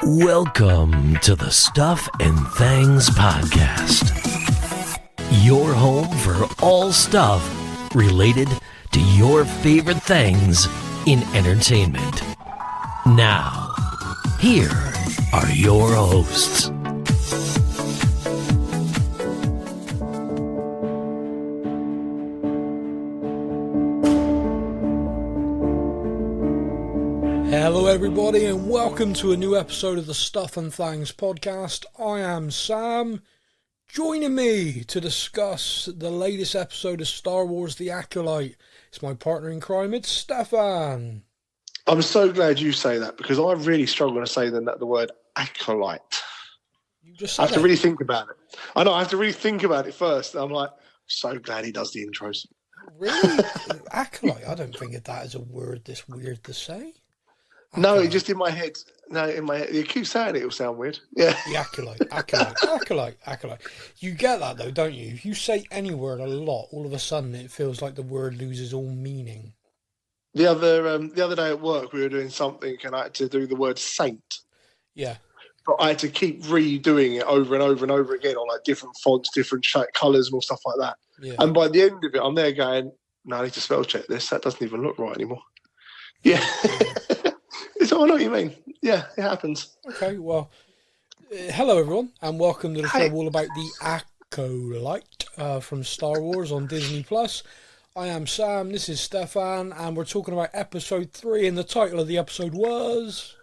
Welcome to the Stuff and Things Podcast, your home for all stuff related to your favorite things in entertainment. Now, here are your hosts. Hello everybody and welcome to a new episode of the Stuff and Things Podcast. I am Sam. Joining me to discuss the latest episode of Star Wars The Acolyte, it's my partner in crime, it's Stefan. I'm so glad you say that because I really struggle to say the word acolyte. You just I have to really think about it. I know, I have to really think about it first. I'm like, so glad he does the intros. Really? Acolyte? I don't think of that as a word this weird to say. No, it just in my head. No, in my head. You keep saying it, it'll sound weird. Yeah. The acolyte. You get that though, don't you? If you say any word a lot, all of a sudden it feels like the word loses all meaning. The other day at work, we were doing something, and I had to do the word saint. Yeah. But I had to keep redoing it over and over and over again on like different fonts, different colours, and all stuff like that. Yeah. And by the end of it, I'm there going, "No, I need to spell check this. That doesn't even look right anymore." Yeah. I know what you mean. Yeah, it happens. Okay, well, hello everyone, and welcome to the show all about the Acolyte from Star Wars on Disney+. I am Sam, this is Stefan, and we're talking about episode 3, and the title of the episode was...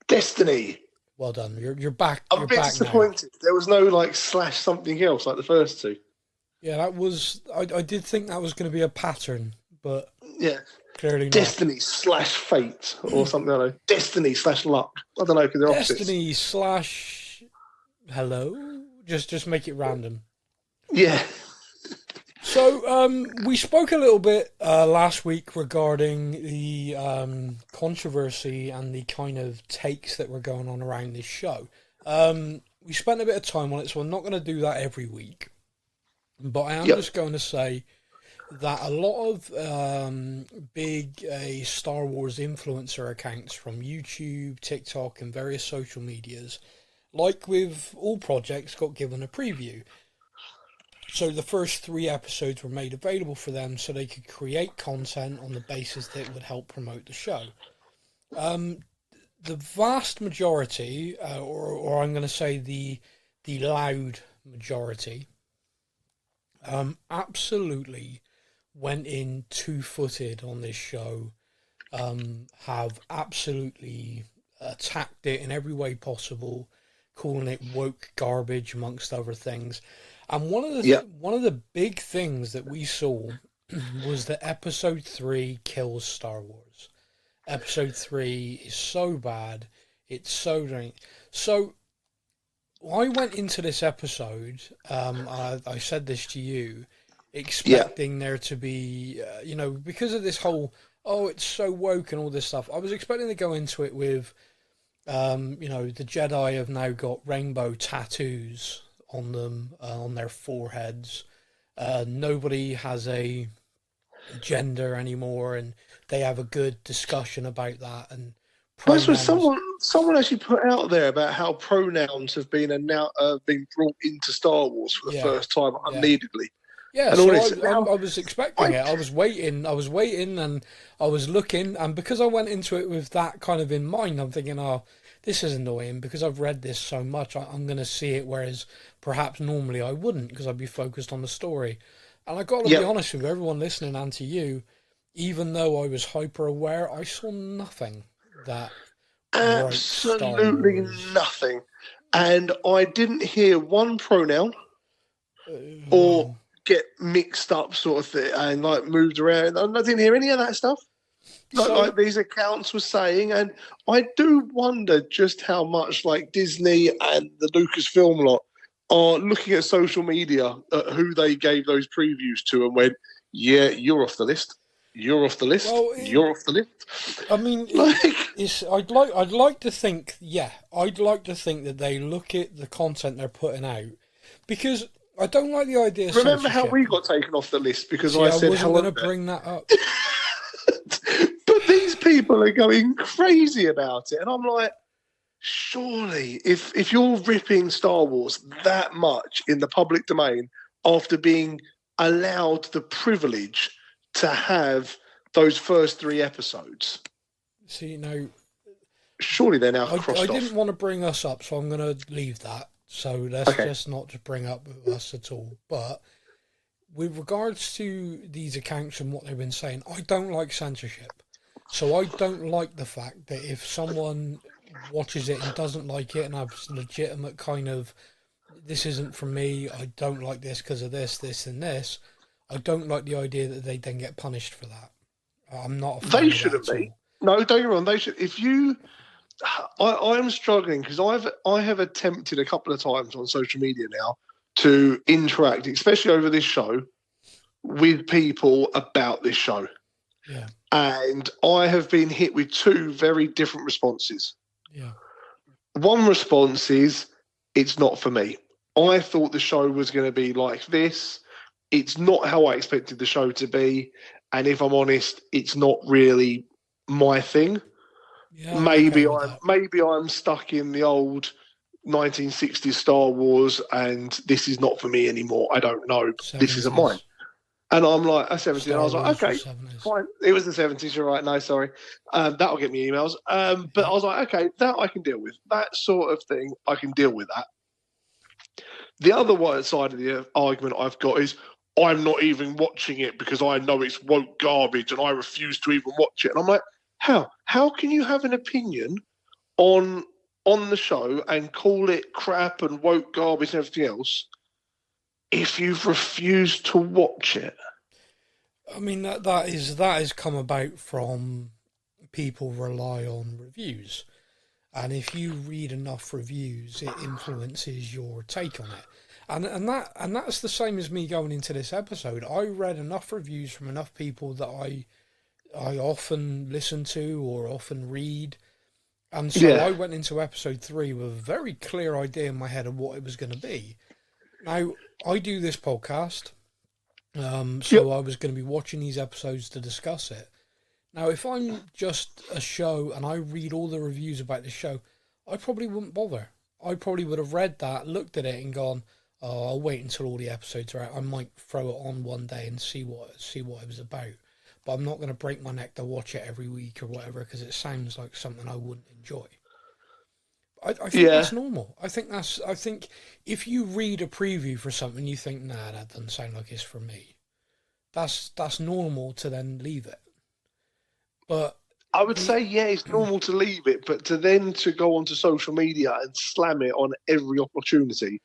Destiny. Well done, you're back. I'm a bit disappointed. There was no, / something else like the first two. Yeah, that was... I did think that was going to be a pattern, but... Yeah. Clearly not. Destiny / fate or something, I don't know. Destiny / luck. I don't know, because they're opposites. Destiny / hello? Just make it random. Yeah. So, we spoke a little bit last week regarding the controversy and the kind of takes that were going on around this show. We spent a bit of time on it, so I'm not going to do that every week. But I am just going to say that a lot of big Star Wars influencer accounts from YouTube, TikTok, and various social medias, like with all projects, got given a preview. So the first 3 episodes were made available for them so they could create content on the basis that it would help promote the show. The vast majority, or I'm going to say the loud majority, absolutely went in two-footed on this show, have absolutely attacked it in every way possible, calling it woke garbage amongst other things. And one of the big things that we saw was that episode 3 kills Star Wars. Episode 3 is so bad, it's so drink. So I went into this episode, I said this to you, expecting there to be, because of this whole, it's so woke and all this stuff, I was expecting to go into it with, the Jedi have now got rainbow tattoos on them, on their foreheads. Nobody has a gender anymore, and they have a good discussion about that. And that's what someone actually put out there about how pronouns have been been brought into Star Wars for the first time unneededly. Yeah, so I was expecting it. I was waiting, and I was looking, and because I went into it with that kind of in mind, I'm thinking, this is annoying because I've read this so much. I'm going to see it, whereas perhaps normally I wouldn't because I'd be focused on the story. And I got to be honest with everyone listening and to you, even though I was hyper aware, I saw nothing that absolutely nothing, and I didn't hear one pronoun or get mixed up sort of thing and moved around. I didn't hear any of that stuff like these accounts were saying, and I do wonder just how much Disney and the Lucasfilm lot are looking at social media at who they gave those previews to and went, yeah, you're off the list. You're off the list. Well, you're off the list. I mean, I'd like to think that they look at the content they're putting out, because I don't like the idea of remember how we got taken off the list because I said wasn't going to bring that up. But these people are going crazy about it, and I'm like, surely, if you're ripping Star Wars that much in the public domain after being allowed the privilege to have those first 3 episodes, See, surely they're now I crossed didn't off. want to bring us up, so I'm going to leave that. So let's Okay. just not to bring up us at all. But with regards to these accounts and what they've been saying, I don't like censorship. So I don't like the fact that if someone watches it and doesn't like it and has legitimate kind of, this isn't for me, I don't like this because of this, this and this, I don't like the idea that they then get punished for that. I'm not a fan They of that shouldn't at be. all. No, don't get me wrong. They should. If you, I'm struggling because I have attempted a couple of times on social media now to interact, especially over this show, with people about this show. Yeah. And I have been hit with 2 very different responses. Yeah. One response is, it's not for me. I thought the show was going to be like this. It's not how I expected the show to be. And if I'm honest, it's not really my thing. Yeah, maybe I'm stuck in the old 1960s Star Wars and this is not for me anymore. I don't know. 70s. This isn't mine. And I'm like, 70, and I was like, okay, 70s. fine. It was the 70s, you're right. No, sorry. That'll get me emails. But I was like, okay, that I can deal with. That sort of thing, I can deal with that. The other side of the argument I've got is, I'm not even watching it because I know it's woke garbage and I refuse to even watch it. And I'm like, how? How can you have an opinion on the show and call it crap and woke garbage and everything else if you've refused to watch it? I mean, that has come about from people rely on reviews. And if you read enough reviews, it influences your take on it. And that's the same as me going into this episode. I read enough reviews from enough people that I often listen to or often read. And so I went into episode 3 with a very clear idea in my head of what it was going to be. Now, I do this podcast, so I was going to be watching these episodes to discuss it. Now, if I'm just a show and I read all the reviews about the show, I probably wouldn't bother. I probably would have read that, looked at it and gone, oh, I'll wait until all the episodes are out. I might throw it on one day and see what it was about. But I'm not going to break my neck to watch it every week or whatever because it sounds like something I wouldn't enjoy. I think that's normal. I think if you read a preview for something, you think, nah, that doesn't sound like it's for me. That's normal to then leave it. But I would say, it's normal to leave it, but to go onto social media and slam it on every opportunity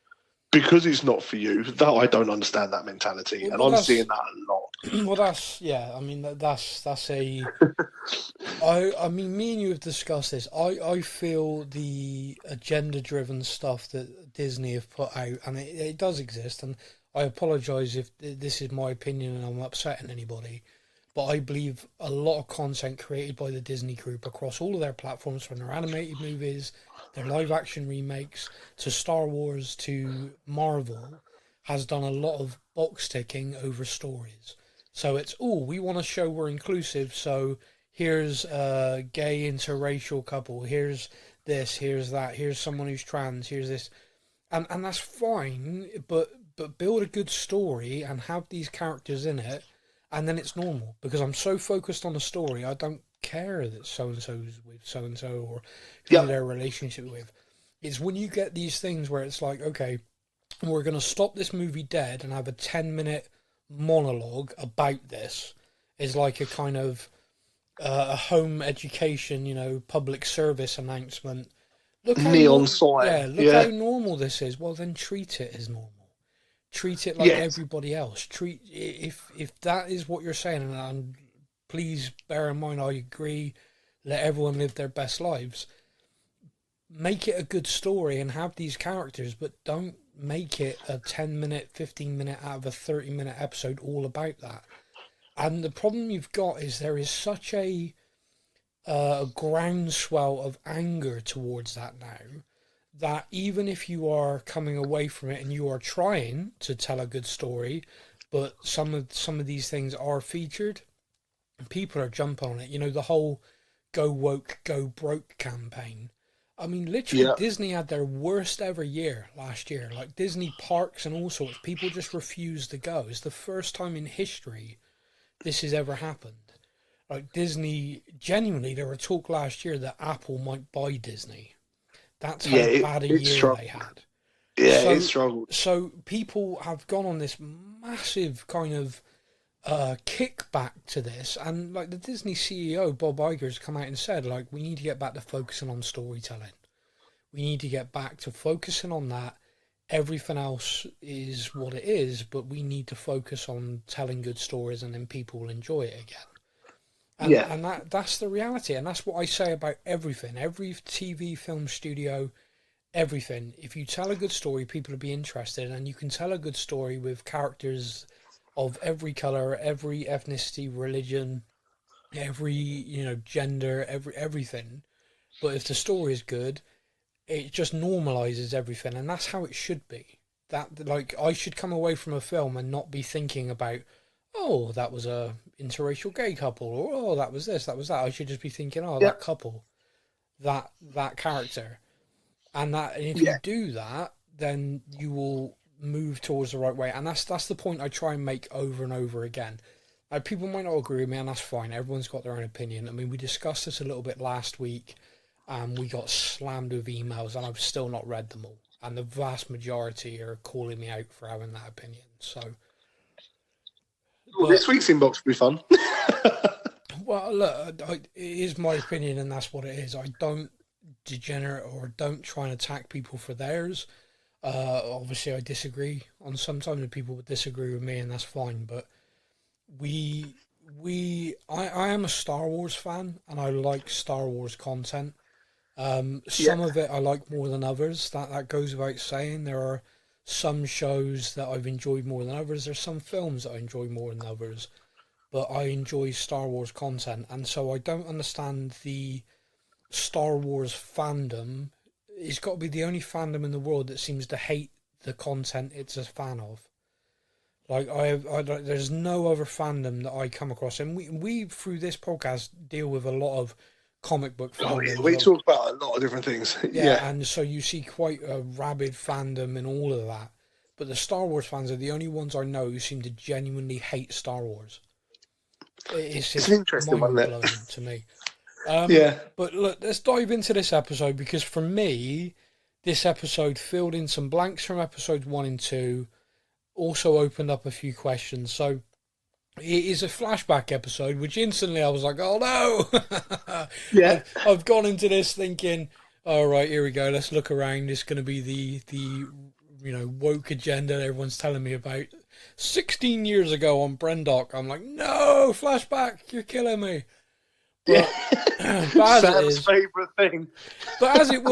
because it's not for you, that I don't understand that mentality, and I'm seeing that a lot. Well, that's I mean, that's a. I mean, me and you have discussed this. I feel the agenda-driven stuff that Disney have put out, and it does exist, and I apologise if this is my opinion and I'm upsetting anybody, but I believe a lot of content created by the Disney group across all of their platforms, from their animated movies, their live-action remakes, to Star Wars, to Marvel, has done a lot of box ticking over stories. So it's, we want to show we're inclusive, so here's a gay interracial couple, here's this, here's that, here's someone who's trans, here's this. And that's fine, but build a good story and have these characters in it, and then it's normal. Because I'm so focused on the story, I don't care that so-and-so's with so-and-so or who their relationship with. It's when you get these things where it's like, okay, we're going to stop this movie dead and have a 10-minute monologue about this. Is like a kind of a home education, public service announcement. Look how Neon sign. how normal this is. Well, then treat it as normal. Treat it like everybody else. If that is what you're saying, and please bear in mind, I agree, let everyone live their best lives. Make it a good story and have these characters, but don't make it a 10-minute, 15-minute out of a 30-minute episode all about that. And the problem you've got is there is such a groundswell of anger towards that now, that even if you are coming away from it and you are trying to tell a good story, but some of these things are featured, people are jumping on it. The whole "Go Woke, Go Broke" campaign. I mean, literally, Yeah. Disney had their worst ever year last year. Like, Disney parks and all sorts, people just refused to go. It's the first time in history this has ever happened. Like, Disney, genuinely, there were talk last year that Apple might buy Disney. That's how bad a year they had. Yeah, it struggled. So people have gone on this massive kind of kickback to this, and like the Disney CEO Bob Iger's come out and said, like, we need to get back to focusing on storytelling. We need to get back to focusing on that. Everything else is what it is, but we need to focus on telling good stories, and then people will enjoy it again. And that's the reality, and that's what I say about everything. Every TV, film studio, everything. If you tell a good story, people will be interested, and you can tell a good story with characters of every color, every ethnicity, religion, every gender, everything. But if the story is good, it just normalizes everything, and that's how it should be. That, like, I should come away from a film and not be thinking about, oh, that was a interracial gay couple, or oh, that was this, that was that. I should just be thinking, oh, that couple, that character. And if you do that, then you will move towards the right way. And that's the point I try and make over and over again. Like, people might not agree with me, and that's fine. Everyone's got their own opinion. I mean, we discussed this a little bit last week, and we got slammed with emails, and I've still not read them all. And the vast majority are calling me out for having that opinion. So, well, this week's inbox will be fun. Well, look, it is my opinion, and that's what it is. I don't degenerate or don't try and attack people for theirs. Obviously, I disagree on sometimes, and people would disagree with me, and that's fine. But I am a Star Wars fan, and I like Star Wars content. Some of it I like more than others. That goes without saying. There are some shows that I've enjoyed more than others. There's some films that I enjoy more than others. But I enjoy Star Wars content, and so I don't understand the Star Wars fandom. It's got to be the only fandom in the world that seems to hate the content it's a fan of. Like, there's no other fandom that I come across, and we through this podcast deal with a lot of comic book fandoms. We talk about a lot of different things. Yeah, and so you see quite a rabid fandom and all of that. But the Star Wars fans are the only ones I know who seem to genuinely hate Star Wars. It's an interesting one, mind blowing to me. But look, let's dive into this episode, because for me, this episode filled in some blanks from episodes 1 and 2, also opened up a few questions. So it is a flashback episode, which instantly I was like, oh no! Yeah. I've gone into this thinking, all right, here we go, let's look around. It's going to be the woke agenda everyone's telling me about. 16 years ago on Brendock, I'm like, no, flashback, you're killing me. But, Sam's favourite thing. But as it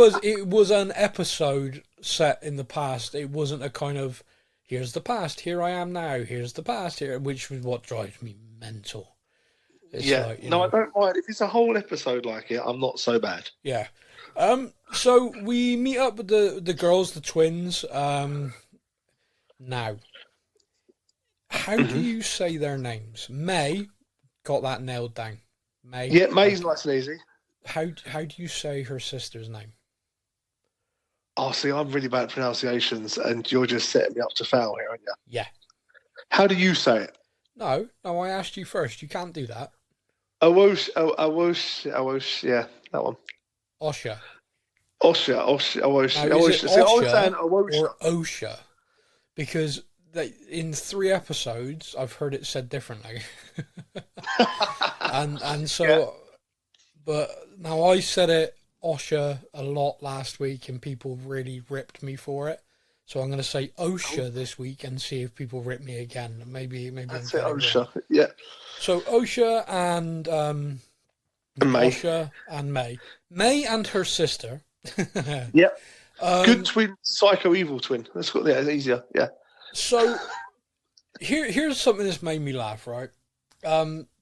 was an episode set in the past. It wasn't a kind of, here's the past, here I am now, here's the past, here, which was what drives me mental. It's like, I don't mind. If it's a whole episode like it, I'm not so bad. Yeah. So we meet up with the girls, the twins. Now, how do you say their names? May got that nailed down. May. Yeah, May's nice and easy. How do you say her sister's name? Oh, see, I'm really bad at pronunciations, and you're just setting me up to fail here, aren't you? Yeah. How do you say it? No, I asked you first. You can't do that. Awosh, yeah, that one. Osha. Osha. Now, is it Osha or Osha? Because in 3 episodes, I've heard it said differently. and so, but now I said it Osha a lot last week, and people really ripped me for it. So I'm going to say Osha this week and see if people rip me again. Maybe that's it, Osha. Yeah. So Osha and May. Osha and May and her sister. Yep. Good twin, psycho evil twin. That's got it's easier. Yeah. So here's something that's made me laugh. Right.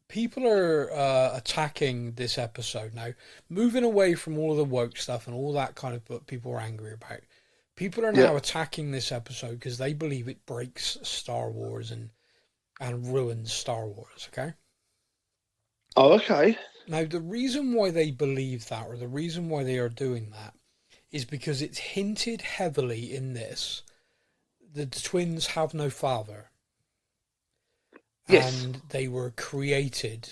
People are attacking this episode now, moving away from all of the woke stuff and all that kind of what people are angry about. People are now attacking this episode because they believe it breaks Star Wars and ruins Star Wars, okay? Oh, okay. Now, the reason why they believe that, or the reason why they are doing that, is because it's hinted heavily in this that the twins have no father. Yes. And they were created.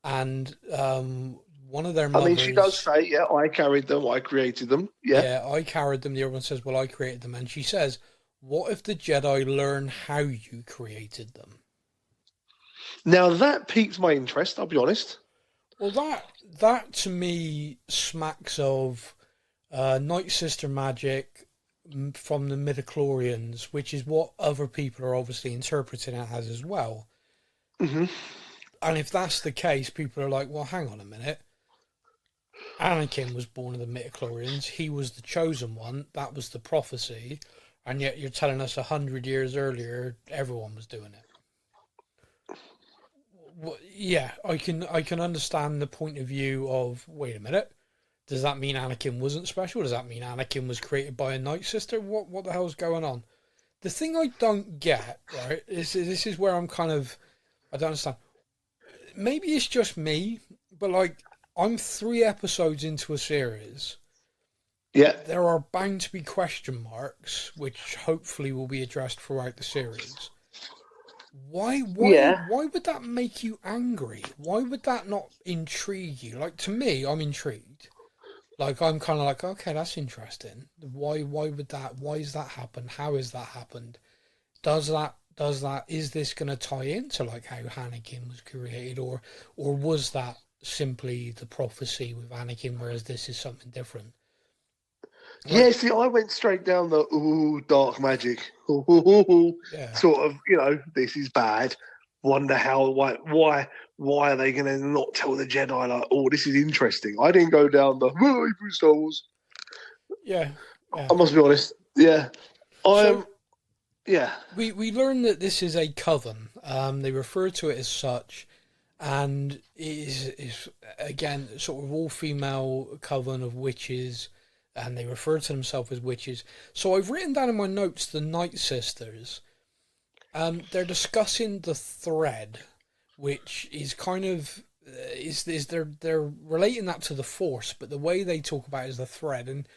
And one of their I mothers... mean, she does say, yeah, I carried them, I created them. Yeah. Yeah, I carried them. The other one says, well, I created them. And she says, what if the Jedi learn how you created them? Now, that piqued my interest, I'll be honest. Well, that to me smacks of Night Sister magic from the midichlorians, which is what other people are obviously interpreting it as well. Mm-hmm. And if that's the case, people are like, well, hang on a minute. Anakin was born of the midichlorians. He was the chosen one. That was the prophecy. And yet you're telling us 100 years earlier, everyone was doing it. Well, yeah, I can understand the point of view of, wait a minute, does that mean Anakin wasn't special? Does that mean Anakin was created by a Night Sister? What the hell's going on? The thing I don't get, right, is this is where I'm kind of, I don't understand. Maybe it's just me, but like, I'm 3 episodes into a series. Yeah. There are bound to be question marks, which hopefully will be addressed throughout the series. Why would that make you angry? Why would that not intrigue you? Like, to me, I'm intrigued. Like, I'm kind of like, okay, that's interesting. Why is that happened? How has that happened? Is this going to tie into like how Anakin was created, or was that simply the prophecy with Anakin, whereas this is something different? Like, yeah, see, I went straight down the dark magic, yeah. sort of, this is bad. Wonder why are they going to not tell the Jedi, like, oh, this is interesting. I didn't go down the Hebrew Star Wars. Yeah. I must be honest. Yeah. Yeah. We learn that this is a coven. They refer to it as such, and it is again sort of all-female coven of witches, and they refer to themselves as witches. So I've written down in my notes the Night Sisters. They're discussing the thread, which is kind of they're relating that to the Force, but the way they talk about it is the thread, and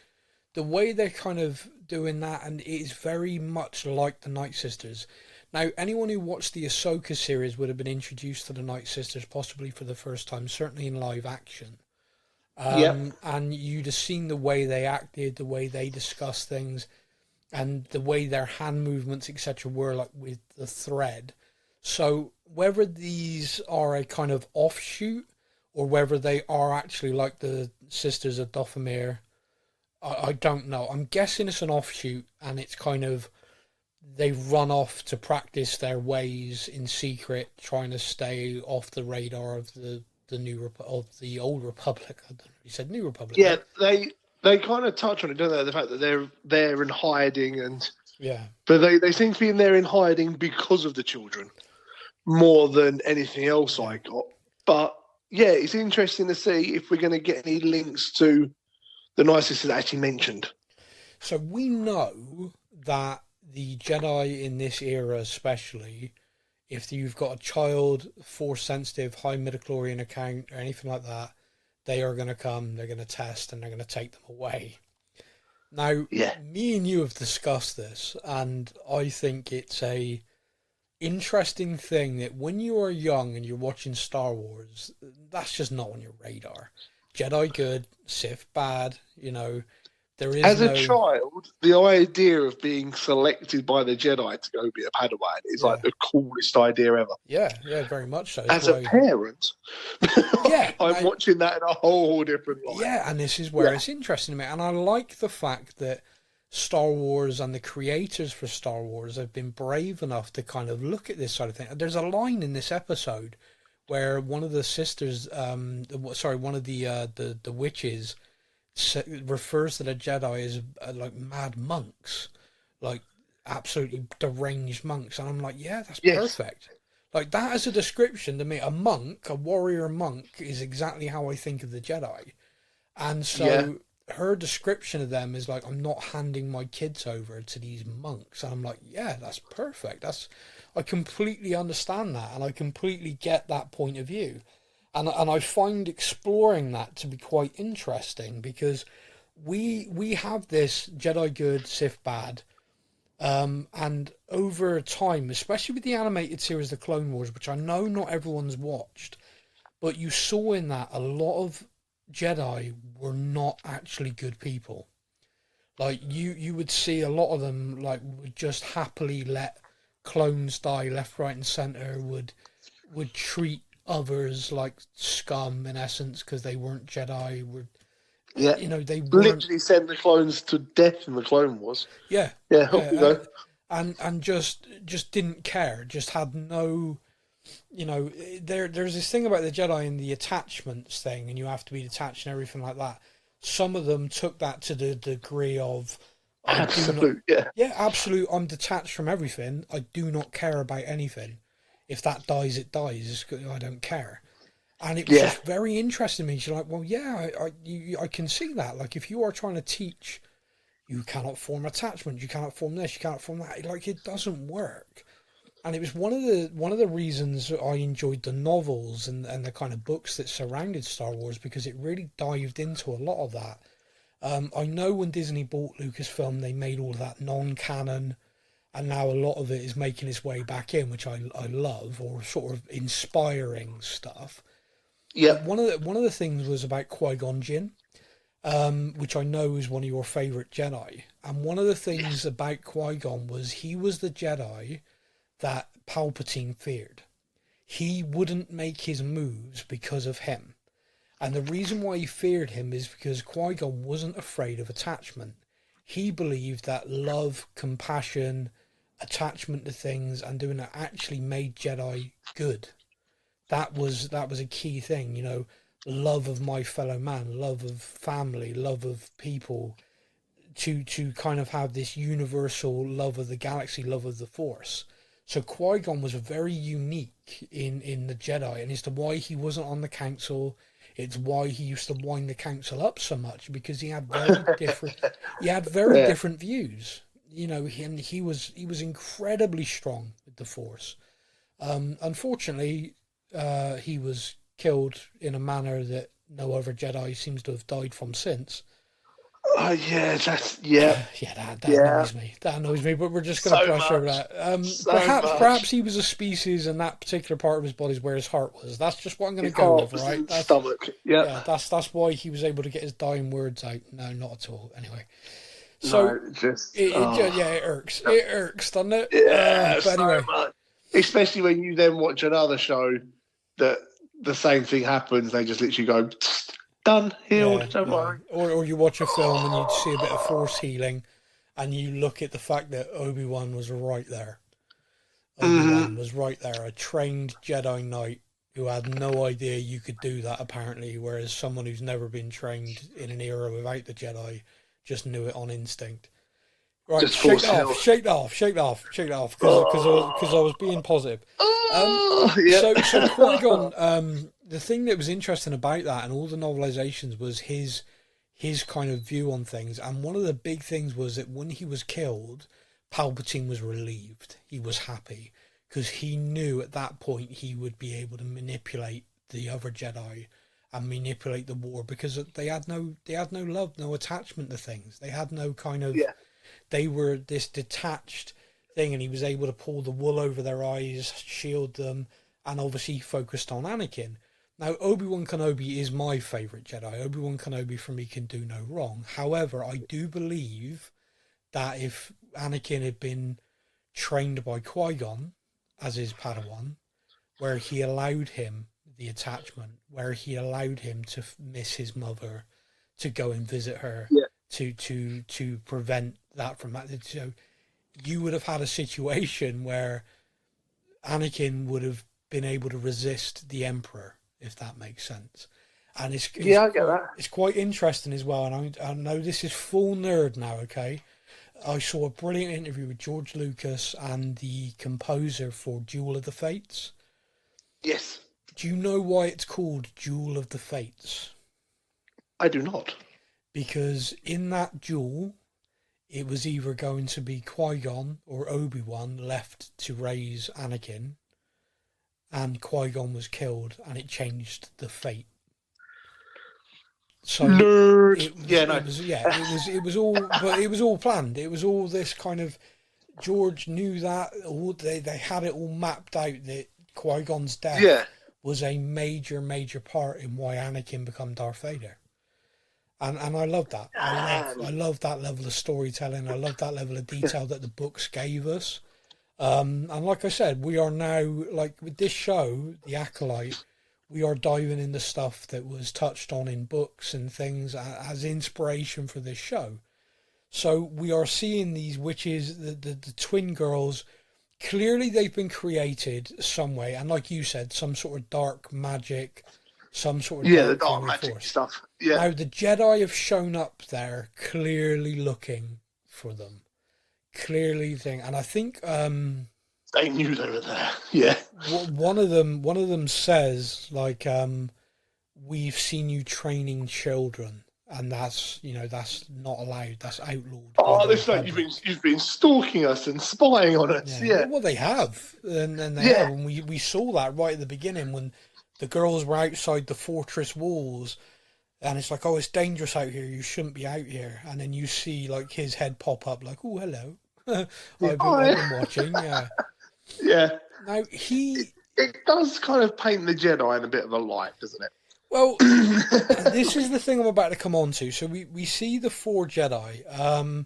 the way they're kind of doing that, and it is very much like the Night Sisters. Now, anyone who watched the Ahsoka series would have been introduced to the Night Sisters possibly for the first time, certainly in live action. And you'd have seen the way they acted, the way they discussed things, and the way their hand movements, etc., were like with the thread. So whether these are a kind of offshoot, or whether they are actually like the Sisters of Dathomir, I don't know. I'm guessing it's an offshoot, and it's kind of they run off to practice their ways in secret, trying to stay off the radar of the the old Republic. I don't know. You said New Republic. Yeah, right? they kind of touch on it, don't they? The fact that they're there in hiding, and yeah, but they seem to be in there in hiding because of the children more than anything else I got. But yeah, it's interesting to see if we're going to get any links to the Night Sisters actually mentioned. So we know that the Jedi in this era, especially, if you've got a child, Force sensitive, high midichlorian account, or anything like that, they are going to come, they're going to test, and they're going to take them away. Now, me and you have discussed this, and I think it's a interesting thing that when you are young and you're watching Star Wars, that's just not on your radar. Jedi good, Sith bad, there is As a child, the idea of being selected by the Jedi to go be a Padawan is like the coolest idea ever. Yeah, very much so. As a parent, I'm watching that in a whole different light. Yeah, and this is where it's interesting to me. And I like the fact that Star Wars and the creators for Star Wars have been brave enough to kind of look at this sort of thing. There's a line in this episode where one of the sisters, one of the witches, refers to the Jedi as like mad monks, like absolutely deranged monks, and I'm like, yeah, that's perfect. Like that as a description to me, a monk, a warrior monk, is exactly how I think of the Jedi. And so her description of them is like, I'm not handing my kids over to these monks, and I'm like, yeah, that's perfect. I completely understand that, and I completely get that point of view. And I find exploring that to be quite interesting, because we have this Jedi good, Sith bad, and over time, especially with the animated series, The Clone Wars, which I know not everyone's watched, but you saw in that a lot of Jedi were not actually good people. Like you would see a lot of them like would just happily let clones die left, right, and center. Would treat others like scum in essence because they weren't Jedi. Yeah, They weren't literally send the clones to death in the Clone Wars. Yeah, Yeah, hope you know. and just didn't care. Just had no. There's this thing about the Jedi and the attachments thing, and you have to be detached and everything like that. Some of them took that to the degree of Absolute, absolute. I'm detached from everything. I do not care about anything. If that dies, it dies. I don't care. And it was just very interesting to me. She's like, well, yeah, I can see that. Like, if you are trying to teach, you cannot form attachment. You cannot form this. You cannot form that. Like, it doesn't work. And it was one of the reasons I enjoyed the novels and the kind of books that surrounded Star Wars, because it really dived into a lot of that. I know when Disney bought Lucasfilm, they made all of that non-canon, and now a lot of it is making its way back in, which I love, or sort of inspiring stuff. Yeah. One of the things was about Qui-Gon Jinn, which I know is one of your favourite Jedi. And one of the things about Qui-Gon was he was the Jedi that Palpatine feared. He wouldn't make his moves because of him. And the reason why he feared him is because Qui-Gon wasn't afraid of attachment. He believed that love, compassion, attachment to things and doing that actually made Jedi good. That was a key thing, love of my fellow man, love of family, love of people, to kind of have this universal love of the galaxy, love of the Force. So Qui-Gon was very unique in the Jedi, and as to why he wasn't on the council, it's why he used to wind the council up so much, because he had very different views. He was incredibly strong with the Force. Unfortunately, he was killed in a manner that no other Jedi seems to have died from since. That Annoys me. That annoys me. But we're just going to brush over that. Perhaps he was a species, and that particular part of his body is where his heart was. That's just what I'm going to go with, right? That's stomach. Yeah. That's why he was able to get his dying words out. No, not at all. Anyway, so it irks. It irks, doesn't it? Yeah, but anyway, so much. Especially when you then watch another show that the same thing happens. They just literally go, done, healed, don't worry. Or you watch a film and you see a bit of Force healing, and you look at the fact that Obi-Wan was right there. Obi-Wan was right there, a trained Jedi Knight who had no idea you could do that, apparently, whereas someone who's never been trained in an era without the Jedi just knew it on instinct. Right, shake it off, because I was being positive. So Qui-Gon, the thing that was interesting about that and all the novelizations was his kind of view on things. And one of the big things was that when he was killed, Palpatine was relieved. He was happy because he knew at that point he would be able to manipulate the other Jedi and manipulate the war, because they had no love, no attachment to things. They had no kind of, they were this detached thing, and he was able to pull the wool over their eyes, shield them, and obviously focused on Anakin. Now, Obi-Wan Kenobi is my favourite Jedi. Obi-Wan Kenobi, for me, can do no wrong. However, I do believe that if Anakin had been trained by Qui-Gon as his Padawan, where he allowed him the attachment, where he allowed him to miss his mother, to go and visit her, to prevent that from happening. So you would have had a situation where Anakin would have been able to resist the Emperor, if that makes sense. And I get that. It's quite interesting as well. And I know this is full nerd now, okay? I saw a brilliant interview with George Lucas and the composer for Duel of the Fates. Yes. Do you know why it's called Duel of the Fates? I do not. Because in that duel, it was either going to be Qui-Gon or Obi-Wan left to raise Anakin, and Qui-Gon was killed, and it changed the fate. So nerd. It was all, but it was all planned. It was all this kind of. George knew that. They had it all mapped out that Qui-Gon's death was a major, major part in why Anakin became Darth Vader. And I love that. I love that level of storytelling. I love that level of detail that the books gave us. And like I said, we are now, like with this show, The Acolyte, we are diving into stuff that was touched on in books and things as inspiration for this show. So we are seeing these witches, the twin girls. Clearly they've been created some way, and like you said, some sort of dark magic, some sort of the dark magic force. Stuff. Yeah. Now the Jedi have shown up there, clearly looking for them, and I think they knew they were there. Yeah. One of them says like, "We've seen you training children." And that's not allowed. That's outlawed. Oh, this like you've been stalking us and spying on us. Yeah. Well, they have, and they have. And we saw that right at the beginning when the girls were outside the fortress walls, and it's like, oh, it's dangerous out here. You shouldn't be out here. And then you see like his head pop up, like, oh, hello. I've been watching. Yeah. Yeah. Now it does kind of paint the Jedi in a bit of a light, doesn't it? Well, this is the thing I'm about to come on to. So we see the 4 Jedi.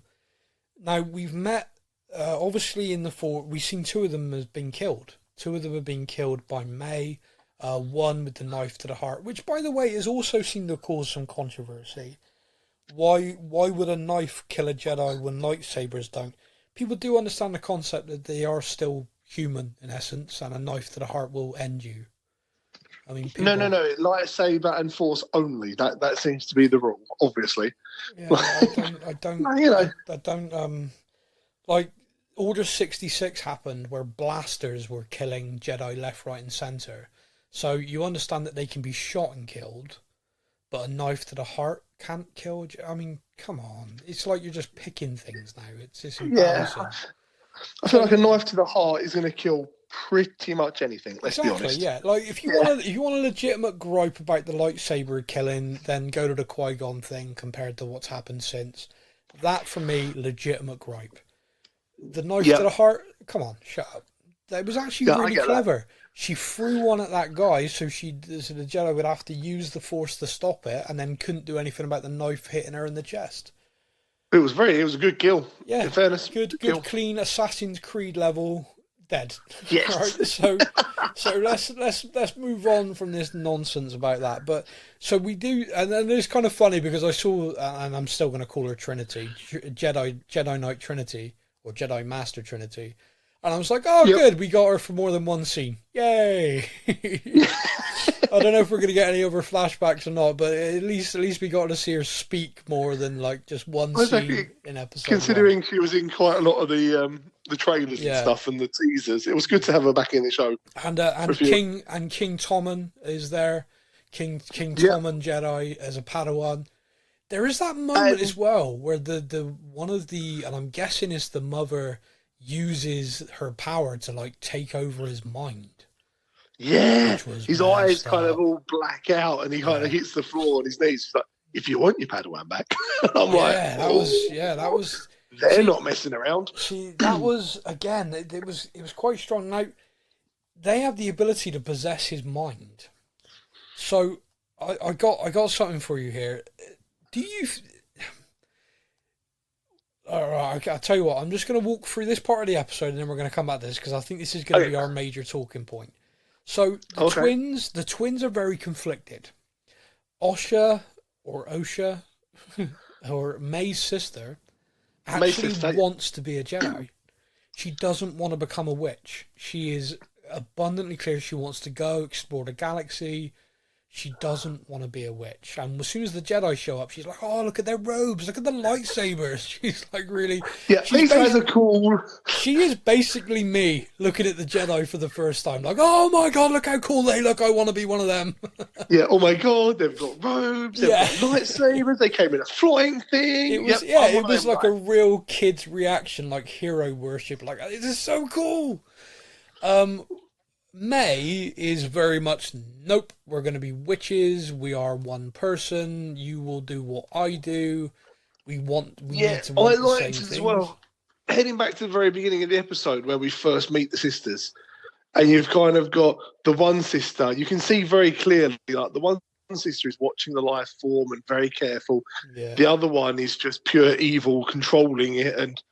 Now, we've met, obviously in the 4, we've seen 2 of them have been killed. 2 of them have been killed by May, one with the knife to the heart, which, by the way, has also seemed to cause some controversy. Why would a knife kill a Jedi when lightsabers don't? People do understand the concept that they are still human, in essence, and a knife to the heart will end you. I mean, no. Lightsaber and force only. That seems to be the rule, obviously. Yeah, I don't. Like Order 66 happened where blasters were killing Jedi left, right, and center. So you understand that they can be shot and killed, but a knife to the heart can't kill. I mean, come on! It's like you're just picking things now. It's embarrassing. Yeah, I feel like a knife to the heart is going to kill pretty much anything. Let's be honest. Yeah. Like if you want a legitimate gripe about the lightsaber killing, then go to the Qui-Gon thing compared to what's happened since. That for me, legitimate gripe. The knife to the heart. Come on, shut up. That was actually really clever. That. She threw one at that guy, so the Jedi would have to use the Force to stop it, and then couldn't do anything about the knife hitting her in the chest. It was a good kill. Yeah, in fairness, good clean Assassin's Creed level. Dead. Yes. Right. So let's move on from this nonsense about that. But so we do, and then it's kind of funny because I saw, and I'm still going to call her Trinity, Jedi Knight Trinity or Jedi Master Trinity, and I was like, oh, good, we got her for more than one scene. Yay! I don't know if we're going to get any other flashbacks or not, but at least we got to see her speak more than like just one scene in episode. Considering she was in quite a lot of the trailers and stuff and the teasers, it was good to have her back in the show. And King Tommen is there, King Tommen Jedi as a Padawan. There is that moment as well where the one of the, and I'm guessing it's the mother, uses her power to like take over his mind. Yeah, his eyes kind of all black out, and he kind of hits the floor on his knees. He's like, "If you want your Padawan back," I'm that was. They're not messing around. See, that was again. It was quite strong. Now they have the ability to possess his mind. So I got something for you here. Do you? All right, I'll tell you what. I'm just going to walk through this part of the episode, and then we're going to come back to this because I think this is going to be our major talking point. So the twins are very conflicted. Osha or May's sister actually wants to be a Jedi. She doesn't want to become a witch. She is abundantly clear she wants to go explore the galaxy. She doesn't want to be a witch. And as soon as the Jedi show up, she's like, oh, look at their robes. Look at the lightsabers. She's like really... Yeah, these guys are cool. She is basically me looking at the Jedi for the first time. Like, oh my God, look how cool they look. I want to be one of them. Yeah, oh my God, they've got robes. They've got lightsabers. They came in a flying thing. It was, it was like a real kid's reaction, like hero worship. Like, this is so cool. May is very much, nope, we're going to be witches. We are one person. You will do what I do. We need to I want the same liked it as things. well. Heading back to the very beginning of the episode where we first meet the sisters, and you've kind of got the one sister. You can see very clearly, like the one sister is watching the life form and very careful. Yeah. The other one is just pure evil, controlling it and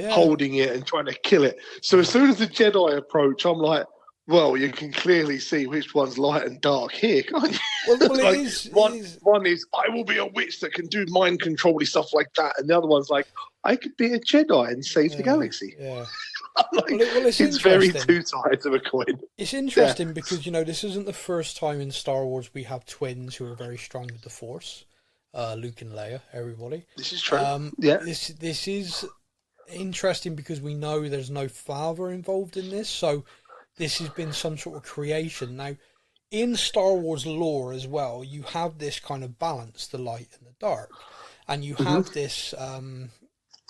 holding it and trying to kill it. So as soon as the Jedi approach, I'm like, well, you can clearly see which one's light and dark here, can't you? Well, like, it is. One is, I will be a witch that can do mind controlling stuff like that. And the other one's like, I could be a Jedi and save the galaxy. Yeah. Like, it's very two sides of a coin. It's interesting because, this isn't the first time in Star Wars we have twins who are very strong with the Force. Luke and Leia, everybody. This is true. This is interesting because we know there's no father involved in this, so this has been some sort of creation. Now, in Star Wars lore as well, you have this kind of balance, the light and the dark. And you have this,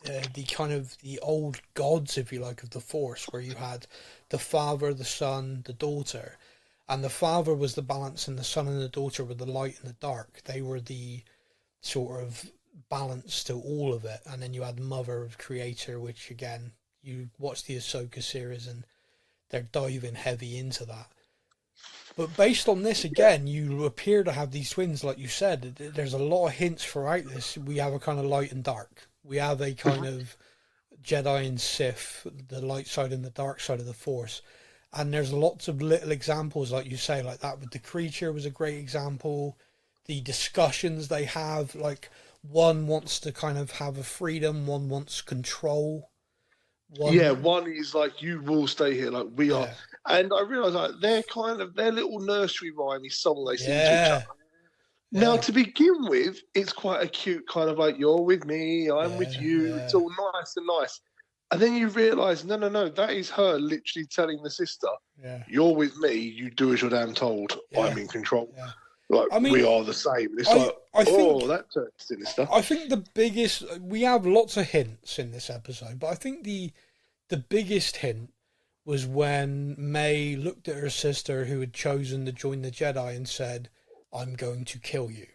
the old gods, if you like, of the Force, where you had the father, the son, the daughter. And the father was the balance, and the son and the daughter were the light and the dark. They were the sort of balance to all of it. And then you had mother, creator, which, again, you watch the Ahsoka series and they're diving heavy into that. But based on this, again, you appear to have these twins, like you said. There's a lot of hints throughout this. We have a kind of light and dark. We have a kind of Jedi and Sith, the light side and the dark side of the Force. And there's lots of little examples, like you say, like that with the creature was a great example. The discussions they have, like one wants to kind of have a freedom, one wants control. One is like, you will stay here, like we are. And I realise like their little nursery rhyme is song they sing to each other. Now, to begin with, it's quite a cute kind of like, you're with me, I'm with you. It's all nice and nice. And then you realise, no, that is her literally telling the sister, you're with me, you do as you're damn told, I'm in control. Yeah. Like, I mean, we are the same. It's I think, that turns into stuff. I think the biggest, we have lots of hints in this episode, but I think the biggest hint was when May looked at her sister who had chosen to join the Jedi and said, I'm going to kill you.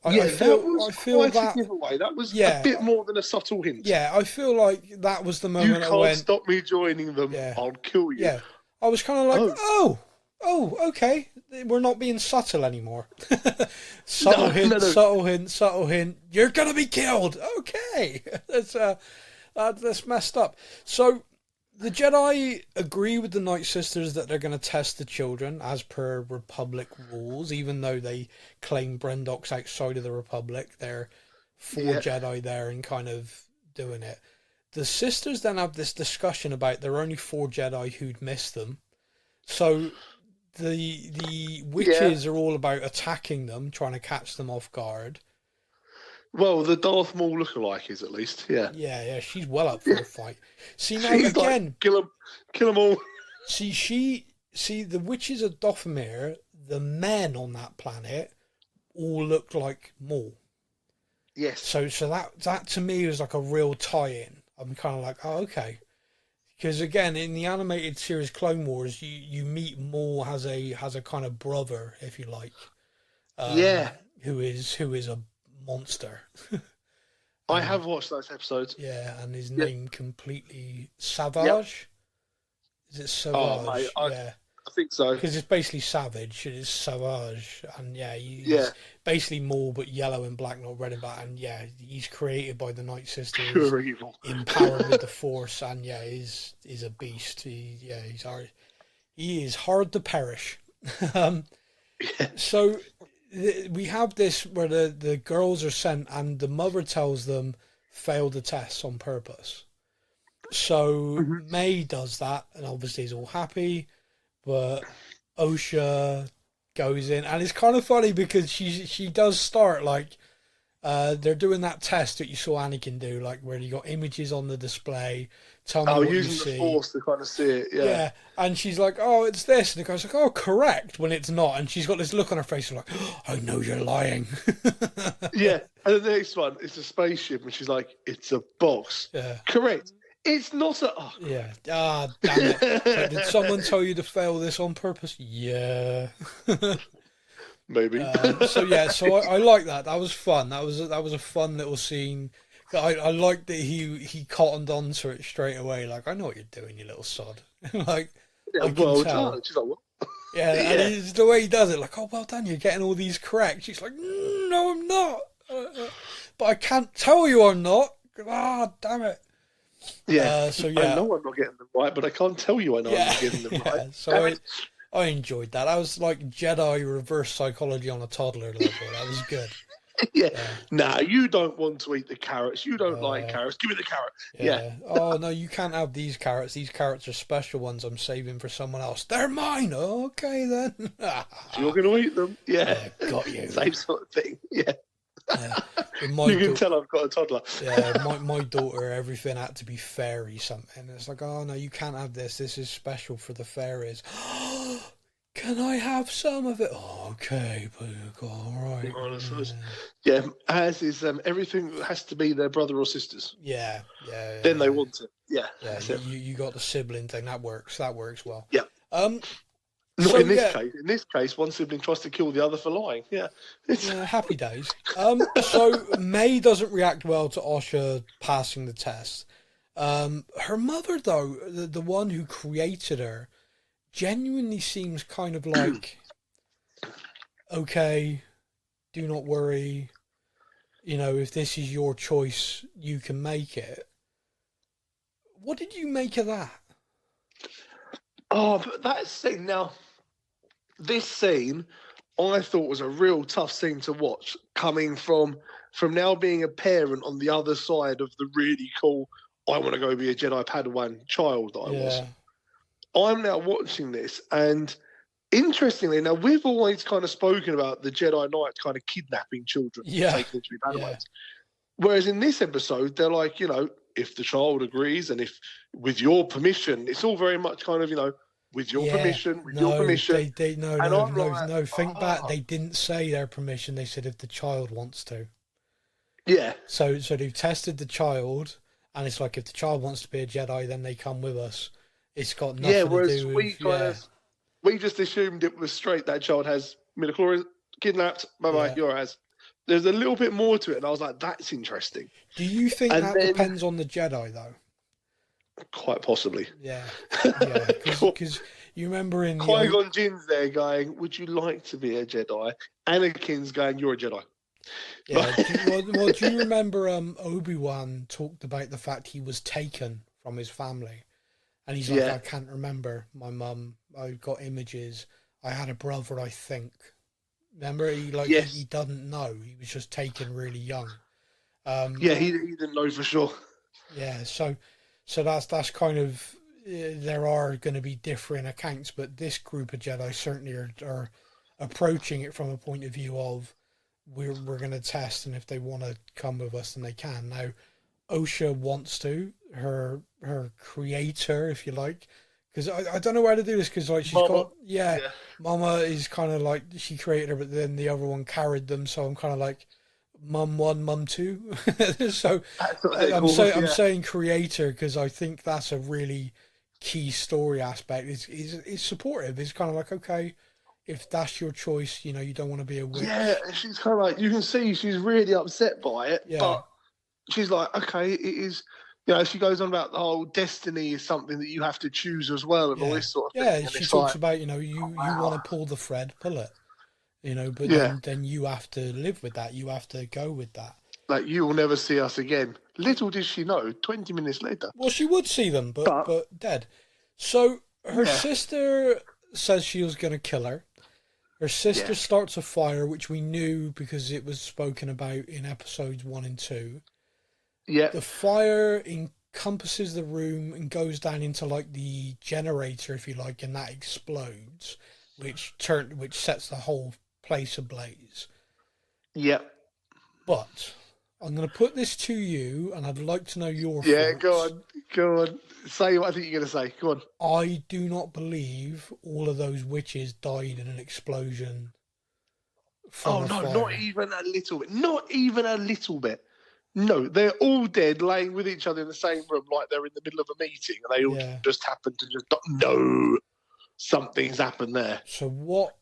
I feel a giveaway. That was a bit more than a subtle hint. Yeah, I feel like that was the moment you can't stop me joining them. I'll kill you. Yeah, I was kind of like, oh, okay. We're not being subtle anymore. Subtle hint. You're gonna be killed. Okay, that's messed up. So the Jedi agree with the Night Sisters that they're going to test the children as per Republic rules, even though they claim Brendok's outside of the Republic. They're four Jedi there and kind of doing it. The sisters then have this discussion about there are only 4 Jedi who'd missed them. So the witches are all about attacking them, trying to catch them off guard. Well, the Darth Maul lookalike is, at least, Yeah, she's well up for a fight. See, now she's again... Like, kill them all. See, the witches of Dathomir, the men on that planet, all look like Maul. Yes. So that to me was like a real tie-in. I'm kind of like, oh, okay. Because again, in the animated series Clone Wars, you meet Maul as a kind of brother, if you like. Who is a monster. I have watched those episodes. Yeah, and his name completely Savage. Is it Savage? Oh, mate, I think so. Because it's basically Savage. It is Savage, and he's basically Maul, but yellow and black, not red and black. And he's created by the Night Sisters, pure evil, empowered with the Force, and is a beast. He's hard. He is hard to perish. So we have this where the girls are sent, and the mother tells them fail the tests on purpose. So May does that, and obviously is all happy. But Osha goes in, and it's kind of funny because she does start like they're doing that test that you saw Anakin do, like where you got images on the display. Tell me what you see. Using the Force to kind of see it. Yeah, and she's like, "Oh, it's this," and the guy's like, "Oh, correct," when it's not, and she's got this look on her face like, oh, "I know you're lying." Yeah, and the next one is a spaceship, and she's like, "It's a box." Yeah, correct. It's not a. Oh, Yeah. Ah, damn it. So did someone tell you to fail this on purpose? Yeah. maybe. So I like that. That was fun. That was a fun little scene. I liked that he cottoned on to it straight away. Like, I know what you're doing, you little sod. Like, Yeah, I can well tell. done. She's like, what? Yeah, Yeah. and it's the way he does it. Like, oh, well done, you're getting all these correct. She's like, no, I'm not. But I can't tell you I'm not. Ah, damn it. Yeah. So I yeah, know I'm not getting them right, but I can't tell you I know I'm yeah, not getting them yeah. right. So Damn it. I enjoyed that. That was like Jedi reverse psychology on a toddler level. That was good. Yeah. Yeah. Nah, you don't want to eat the carrots. You don't like carrots. Give me the carrot. Yeah. Oh no, you can't have these carrots. These carrots are special ones. I'm saving for someone else. They're mine. Okay then. You're going to eat them. Yeah. Got you. Same sort of thing. Yeah. With my You can tell I've got a toddler. Yeah, my daughter, everything had to be fairy something. It's like, oh no, you can't have this. This is special for the fairies. Can I have some of it? Oh, okay, but all right. Yeah, as is everything has to be their brother or sisters. Yeah. Then they want it. Yeah. Yeah, you got the sibling thing. That works well. Yeah. Not So, in this case. In this case, one sibling tries to kill the other for lying. Yeah. Yeah, happy days. So May doesn't react well to Osha passing the test. Her mother, though, the one who created her, genuinely seems kind of like, okay, do not worry. You know, if this is your choice, you can make it. What did you make of that? Oh, but that scene now. This scene, I thought was a real tough scene to watch, coming from now being a parent on the other side of the really cool, I want to go be a Jedi Padawan child that I was. I'm now watching this, and interestingly, now we've always kind of spoken about the Jedi Knights kind of kidnapping children, taking them to be Padawans. Whereas in this episode, they're like, you know, if the child agrees and if with your permission, it's all very much kind of, you know, with your permission, your permission. No, think back. They didn't say their permission. They said if the child wants to. Yeah. So they've tested the child, and it's like if the child wants to be a Jedi, then they come with us. It's got nothing to do with... we just assumed it was straight. That child has midichlorians, kidnapped. Bye-bye, you're as. There's a little bit more to it, and I was like, that's interesting. Do you think that depends on the Jedi, though? Quite possibly. Yeah. Because you remember in... Qui-Gon Jinn's there going, would you like to be a Jedi? Anakin's going, you're a Jedi. Yeah. Do you remember Obi-Wan talked about the fact he was taken from his family? And he's like, I can't remember my mum. I got images. I had a brother, I think. Remember, he doesn't know. He was just taken really young. He didn't know for sure. Yeah, so that's kind of... there are going to be different accounts, but this group of Jedi certainly are approaching it from a point of view of we're going to test, and if they want to come with us, then they can. Now, Osha wants to, her creator, if you like, because I don't know where to do this, because like she's Mama. Mama is kind of like she created her, but then the other one carried them, so I'm kind of like Mum 1, Mum 2. So I'm saying creator because I think that's a really key story aspect. Is supportive. It's kind of like, okay, if that's your choice, you know, you don't want to be a witch. Yeah, she's kind of like, you can see she's really upset by it, but she's like, okay, it is, you know, she goes on about the whole destiny is something that you have to choose as well, and all this sort of thing. Yeah, she talks about, you know, you want to pull the thread, pull it, you know, but then you have to live with that. You have to go with that. Like, you will never see us again. Little did she know, 20 minutes later. Well, she would see them, but dead. So her sister says she was going to kill her. Her sister starts a fire, which we knew because it was spoken about in episodes 1 and 2. Yeah. The fire encompasses the room and goes down into like the generator, if you like, and that explodes, which sets the whole place ablaze. Yep. But I'm going to put this to you, and I'd like to know your thoughts. Yeah, go on. Say what I think you're going to say. Go on. I do not believe all of those witches died in an explosion. Not even a little bit. Not even a little bit. No, they're all dead, laying with each other in the same room, like they're in the middle of a meeting, and they all just happen to just know something's happened there. So what?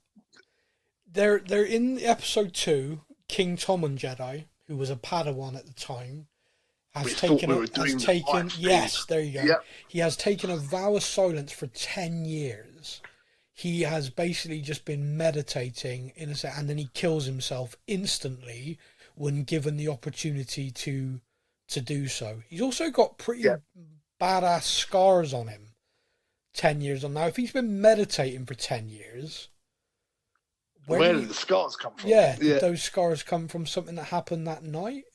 They're in episode 2. King Tommen Jedi, who was a Padawan at the time, has taken. Yes, there you go. Yep. He has taken a vow of silence for 10 years. He has basically just been meditating and then he kills himself instantly when given the opportunity to do so. He's also got pretty badass scars on him 10 years on. Now, if he's been meditating for 10 years... Where did the scars come from? Yeah, did those scars come from something that happened that night?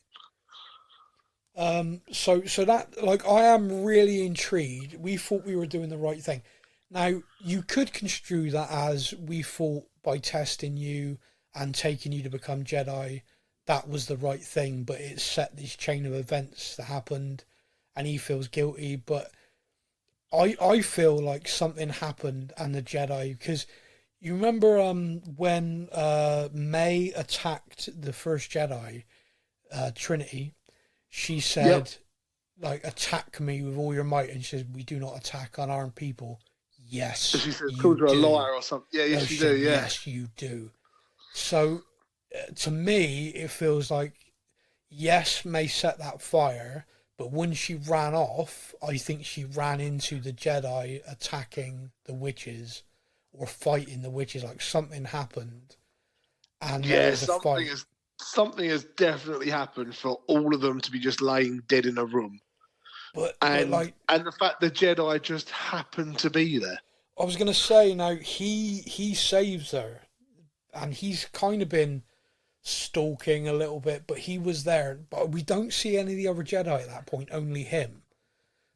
So that, like, I am really intrigued. We thought we were doing the right thing. Now, you could construe that as we thought by testing you and taking you to become Jedi, that was the right thing, but it set this chain of events that happened and he feels guilty. But I feel like something happened and the Jedi, because you remember when May attacked the first Jedi, Trinity, she said, like, attack me with all your might, and she says, we do not attack unarmed people. Yes, she says, called her a liar or something. Yeah, yes, you do. Yeah, yes, you do. So, to me, it feels like yes, May set that fire, but when she ran off, I think she ran into the Jedi attacking the witches or fighting the witches. Like something happened, and there was a fight. Something has definitely happened for all of them to be just laying dead in a room. And the fact the Jedi just happened to be there. I was going to say, now, he saves her, and he's kind of been stalking a little bit, but he was there. But we don't see any of the other Jedi at that point, only him.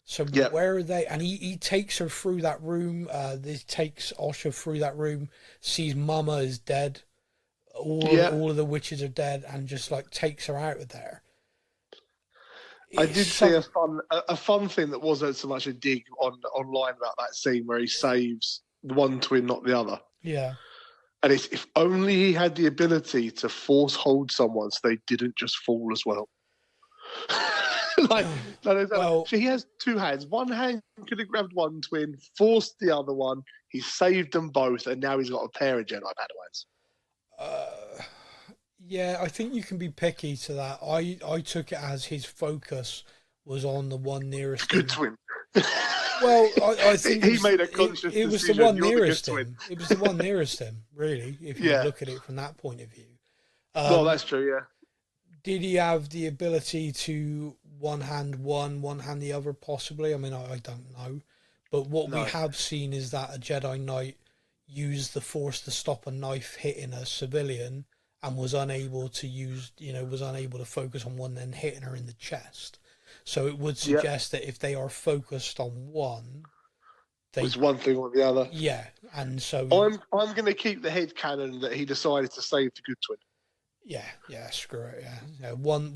So where are they? And he takes her through that room. This takes Osha through that room, sees Mama is dead. All of the witches are dead, and just, like, takes her out of there. I did see a fun thing that wasn't so much a dig online about that scene where he saves one twin, not the other. Yeah. And it's, if only he had the ability to force hold someone so they didn't just fall as well. So he has two hands. One hand could have grabbed one twin, forced the other one. He saved them both, and now he's got a pair of Jedi Padawans. Yeah, I think you can be picky to that. I took it as his focus was on the one nearest good twin. Well, I think he made a conscious decision. It was the one nearest him. It was the one nearest him, really, if you look at it from that point of view. Well, that's true, yeah. Did he have the ability to one hand the other, possibly? I mean, I don't know. But what we have seen is that a Jedi Knight used the Force to stop a knife hitting a civilian and was unable to focus on one, then hitting her in the chest. So it would suggest that if they are focused on one, it's one thing or the other. Yeah, and so I'm going to keep the headcanon that he decided to save the good twin. Yeah, screw it. Yeah. One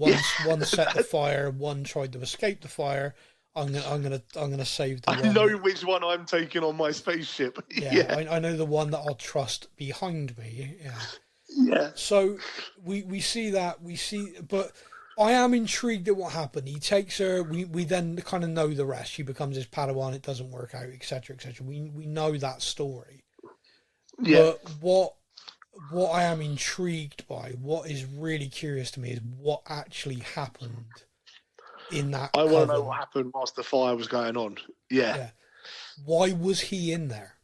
set the fire, one tried to escape the fire. I'm gonna save the one. I know which one I'm taking on my spaceship. I know the one that I'll trust behind me. Yeah. So we see that, but I am intrigued at what happened. He takes her. We then kind of know the rest. She becomes his Padawan. It doesn't work out, etc., etc. We know that story. Yeah. But what I am intrigued by, what is really curious to me, is what actually happened in that. I want to know what happened whilst the fire was going on. Yeah. Why was he in there?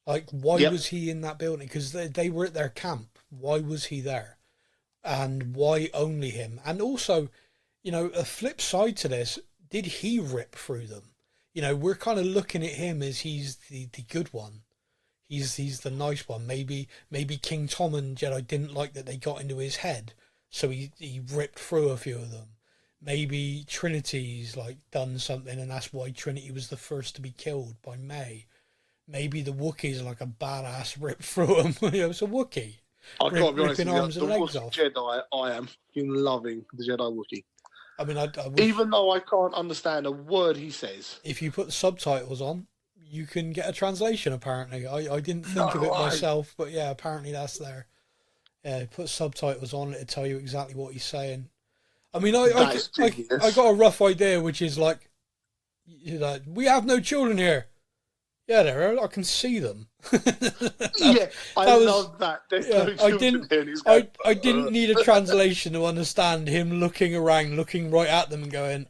Like, why was he in that building? Because they were at their camp. Why was he there? And why only him? And also, a flip side to this, did he rip through them? We're kind of looking at him as he's the good one. He's the nice one. Maybe King Tommen Jedi didn't like that they got into his head, so he ripped through a few of them. Maybe Trinity's done something, and that's why Trinity was the first to be killed by May. Maybe the Wookiees are like a badass rip through him. It's a Wookiee. I can't be honest with you. The Wookiee Jedi, I am loving the Jedi Wookiee. I mean, even though I can't understand a word he says. If you put the subtitles on, you can get a translation, apparently. I didn't think of it myself, but yeah, apparently that's there. Yeah, put subtitles on it to tell you exactly what he's saying. I mean, That is genius. I got a rough idea, which is like, you know, we have no children here. Yeah, there are. I can see them. Yeah, I love that. There's no children here, and he's going, I didn't need a translation to understand him looking around, looking right at them, and going,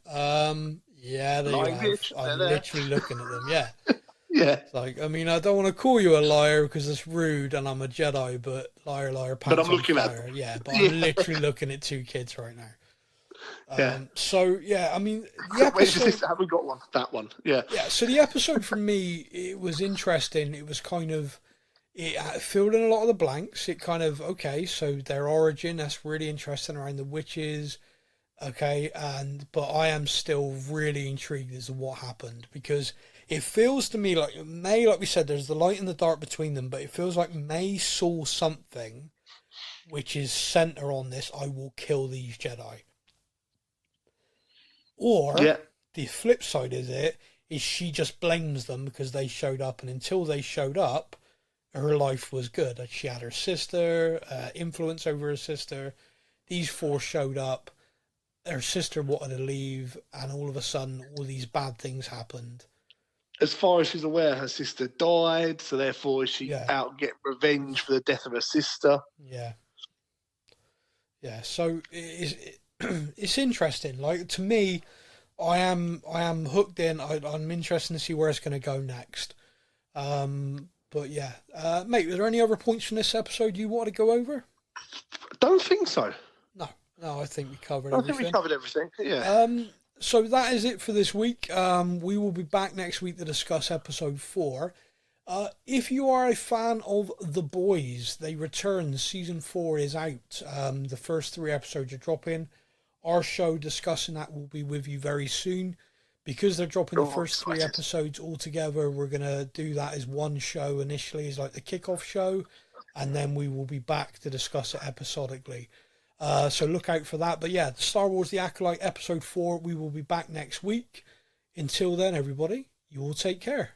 yeah, there you have. I'm literally looking at them. Yeah. Yeah. It's like, I mean, I don't want to call you a liar because it's rude, and I'm a Jedi, but liar, pants but I'm looking on fire. Yeah, but I'm literally looking at two kids right now. So yeah, I mean, the episode. I haven't got one. That one. Yeah. Yeah. So the episode for me, it was interesting. It was kind of, it filled in a lot of the blanks. It kind of, okay, so their origin, that's really interesting around the witches. Okay, but I am still really intrigued as to what happened, because it feels to me like May, like we said, there's the light and the dark between them, but it feels like May saw something which is center on this. I will kill these Jedi. Or the flip side of it is she just blames them because they showed up, and until they showed up, her life was good. She had her sister, influence over her sister. These four showed up. Her sister wanted to leave, and all of a sudden, all these bad things happened. As far as she's aware, her sister died, so therefore she's out to get revenge for the death of her sister. Yeah. Yeah, so it's interesting. Like, to me, I am hooked in. I'm interested to see where it's going to go next. But yeah, mate, are there any other points from this episode you want to go over? Don't think so. No, I think we covered everything. I think we covered everything. Yeah. So that is it for this week. We will be back next week to discuss episode 4. If you are a fan of The Boys, they return. Season 4 is out. The first 3 episodes are dropping. Our show discussing that will be with you very soon. Because they're dropping the first 3 episodes all together, we're going to do that as one show initially, as like the kickoff show, and then we will be back to discuss it episodically. So look out for that. But yeah, Star Wars The Acolyte episode 4, we will be back next week. Until then, everybody, you all take care.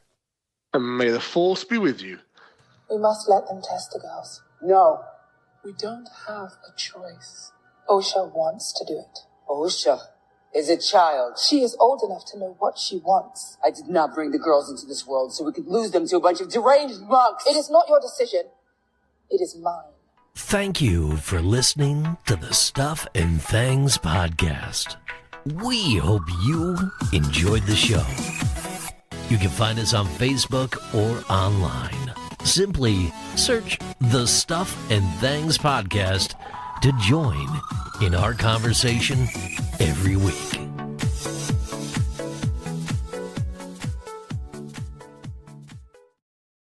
And may the Force be with you. We must let them test the girls. No, we don't have a choice. Osha wants to do it. Osha is a child. She is old enough to know what she wants. I did not bring the girls into this world so we could lose them to a bunch of deranged monks. It is not your decision. It is mine. Thank you for listening to the Stuff and Things podcast. We hope you enjoyed the show. You can find us on Facebook or online. Simply search the Stuff and Things podcast to join in our conversation every week.